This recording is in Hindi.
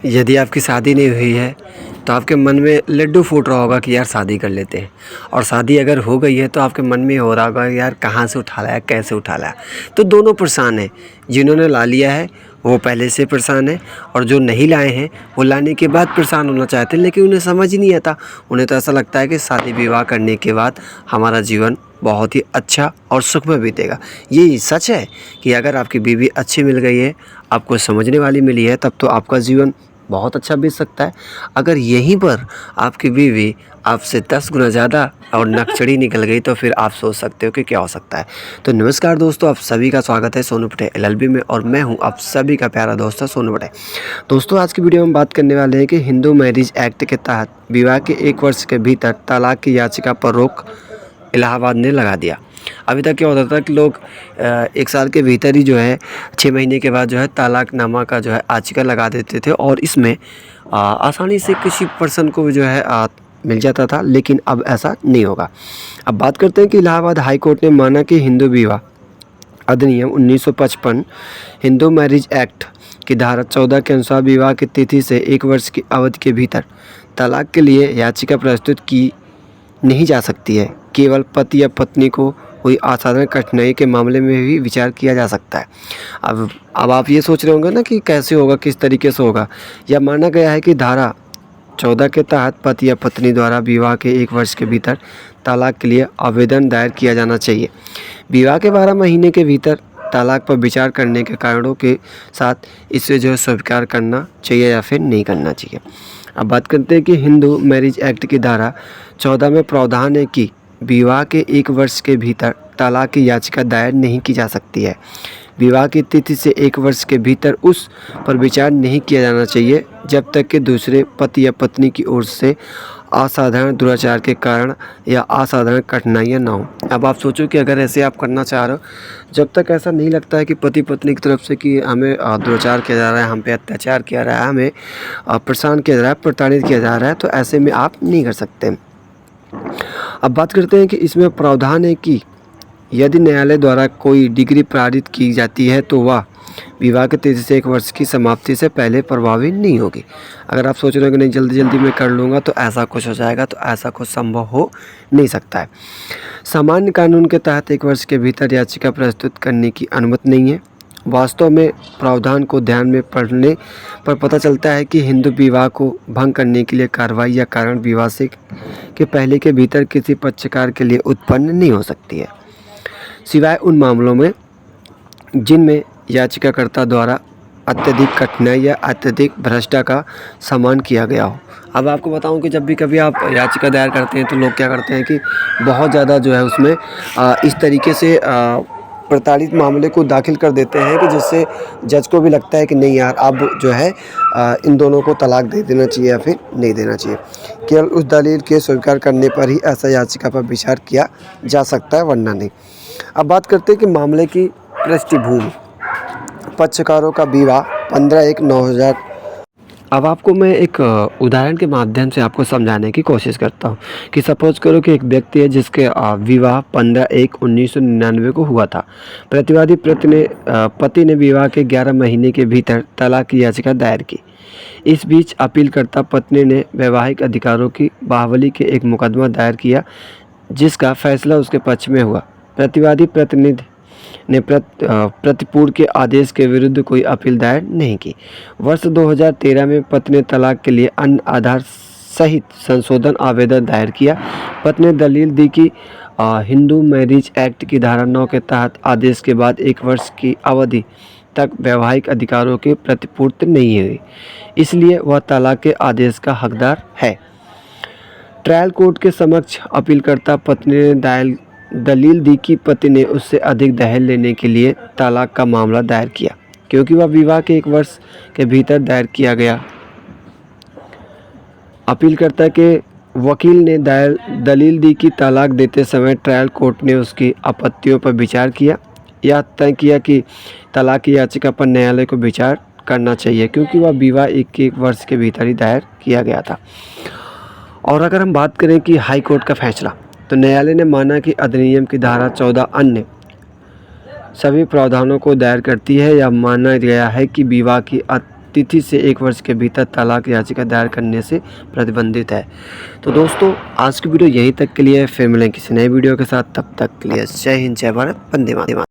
यदि आपकी शादी नहीं हुई है तो आपके मन में लड्डू फूट रहा होगा कि यार शादी कर लेते हैं। और शादी अगर हो गई है तो आपके मन में हो रहा होगा यार कहाँ से उठा लाया, कैसे उठा लाया। तो दोनों परेशान हैं। जिन्होंने ला लिया है वो पहले से परेशान है, और जो नहीं लाए हैं वो लाने के बाद परेशान होना चाहते हैं, लेकिन उन्हें समझ ही नहीं आता। उन्हें तो ऐसा लगता है कि शादी विवाह करने के बाद हमारा जीवन बहुत ही अच्छा और सुखमय बीतेगा। ये सच है कि अगर आपकी बीवी अच्छी मिल गई है, आपको समझने वाली मिली है, तब तो आपका जीवन बहुत अच्छा बीत सकता है। अगर यहीं पर आपकी बीवी आपसे 10 गुना ज़्यादा और नकचड़ी निकल गई तो फिर आप सोच सकते हो कि क्या हो सकता है। तो नमस्कार दोस्तों, आप सभी का स्वागत है सोनू पटे LLB में, और मैं हूं आप सभी का प्यारा दोस्त सोनू पटे। दोस्तों, आज की वीडियो में बात करने वाले हैं कि हिंदू मैरिज एक्ट के तहत विवाह के 1 वर्ष के भीतर तलाक की याचिका पर रोक इलाहाबाद ने लगा दिया। अभी तक क्या होता था कि लोग 1 साल के भीतर ही जो है 6 महीने के बाद जो है तलाकनामा का जो है याचिका लगा देते थे, और इसमें आसानी से किसी पर्सन को जो है मिल जाता था। लेकिन अब ऐसा नहीं होगा। अब बात करते हैं कि इलाहाबाद हाई कोर्ट ने माना कि हिंदू विवाह अधिनियम 1955 हिंदू मैरिज एक्ट की धारा 14 के अनुसार विवाह की तिथि से 1 वर्ष की अवधि के भीतर तलाक के लिए याचिका प्रस्तुत की नहीं जा सकती है। केवल पति या पत्नी को कोई असाधारण कठिनाई के मामले में भी विचार किया जा सकता है। अब आप ये सोच रहे होंगे ना कि कैसे होगा, किस तरीके से होगा। यह माना गया है कि धारा 14 के तहत पति या पत्नी द्वारा विवाह के 1 वर्ष के भीतर तलाक के लिए आवेदन दायर किया जाना चाहिए। विवाह के 12 महीने के भीतर तलाक पर विचार करने के कारणों के साथ इसे जो है स्वीकार करना चाहिए या फिर नहीं करना चाहिए। अब बात करते हैं कि हिंदू मैरिज एक्ट की धारा 14 में प्रावधान है कि विवाह के 1 वर्ष के भीतर तलाक की याचिका दायर नहीं की जा सकती है। विवाह की तिथि से 1 वर्ष के भीतर उस पर विचार नहीं किया जाना चाहिए जब तक कि दूसरे पति या पत्नी की ओर से असाधारण दुराचार के कारण या असाधारण कठिनाइयाँ ना हो। अब आप सोचो कि अगर ऐसे आप करना चाह रहे हो, जब तक ऐसा नहीं लगता है कि पति पत्नी की तरफ से कि हमें दुराचार किया जा रहा है, हम पे अत्याचार किया जा रहा है, हमें परेशान किया जा रहा है, प्रताड़ित किया जा रहा है, तो ऐसे में आप नहीं कर सकते। अब बात करते हैं कि इसमें प्रावधान है कि यदि न्यायालय द्वारा कोई डिग्री पारित की जाती है तो वह विवाह के तिथि से 1 वर्ष की समाप्ति से पहले प्रभावी नहीं होगी। अगर आप सोच रहे हो कि नहीं जल्दी जल्दी मैं कर लूँगा तो ऐसा कुछ हो जाएगा, तो ऐसा कुछ संभव हो नहीं सकता है। सामान्य कानून के तहत 1 वर्ष के भीतर याचिका प्रस्तुत करने की अनुमति नहीं है। वास्तव में प्रावधान को ध्यान में पढ़ने पर पता चलता है कि हिंदू विवाह को भंग करने के लिए कार्रवाई या कारण विवाह से के पहले के भीतर किसी पक्षकार के लिए उत्पन्न नहीं हो सकती है, सिवाय उन मामलों में जिनमें याचिकाकर्ता द्वारा अत्यधिक कठिनाई या अत्यधिक भ्रष्टा का सम्मान किया गया हो। अब आपको बताऊं कि जब भी कभी आप याचिका दायर करते हैं तो लोग क्या करते हैं कि बहुत ज़्यादा जो है उसमें इस तरीके से प्रताड़ित मामले को दाखिल कर देते हैं कि जिससे जज को भी लगता है कि नहीं यार, अब जो है इन दोनों को तलाक दे देना चाहिए या फिर नहीं देना चाहिए। केवल उस दलील के स्वीकार करने पर ही ऐसा याचिका पर विचार किया जा सकता है, वरना नहीं। अब बात करते हैं कि मामले की पृष्ठभूमि। पक्षकारों का विवाह 15/1/2000। अब आपको मैं एक उदाहरण के माध्यम से आपको समझाने की कोशिश करता हूँ कि सपोज करो कि एक व्यक्ति है जिसके विवाह 15/1/1999 को हुआ था। प्रतिवादी पति ने विवाह के 11 महीने के भीतर तलाक की याचिका दायर की। इस बीच अपीलकर्ता पत्नी ने वैवाहिक अधिकारों की बहाली के एक मुकदमा दायर किया, जिसका फैसला उसके पक्ष में हुआ। प्रतिवादी प्रतिनिधि ने प्रतिपूर्ति के आदेश के विरुद्ध कोई अपील दायर नहीं की। वर्ष 2013 में पत्नी ने तलाक के लिए अन्य आधार सहित संशोधन आवेदन दायर किया। पत्नी ने दलील दी कि हिंदू मैरिज एक्ट की धारा 9 के तहत आदेश के बाद 1 वर्ष की अवधि तक वैवाहिक अधिकारों की प्रतिपूर्ति नहीं हुई, इसलिए वह तलाक के आदेश का हकदार है। ट्रायल कोर्ट के समक्ष अपीलकर्ता पत्नी ने दलील दी कि पति ने उससे अधिक दहेज लेने के लिए तलाक का मामला दायर किया, क्योंकि वह विवाह के 1 वर्ष के भीतर दायर किया गया। अपीलकर्ता के वकील ने दलील दी कि तलाक देते समय ट्रायल कोर्ट ने उसकी आपत्तियों पर विचार किया, यह तय किया कि तलाक की याचिका पर न्यायालय को विचार करना चाहिए, क्योंकि वह विवाह 1 वर्ष के भीतर ही दायर किया गया था। और अगर हम बात करें कि हाई कोर्ट का फैसला, तो न्यायालय ने माना कि अधिनियम की धारा 14 अन्य सभी प्रावधानों को दायर करती है। यह माना गया है कि विवाह की तिथि से 1 वर्ष के भीतर तलाक याचिका दायर करने से प्रतिबंधित है। तो दोस्तों आज की वीडियो यहीं तक के लिए, फिर मिलें किसी नए वीडियो के साथ, तब तक के लिए जय हिंद, जय भारत, वंदे मातरम।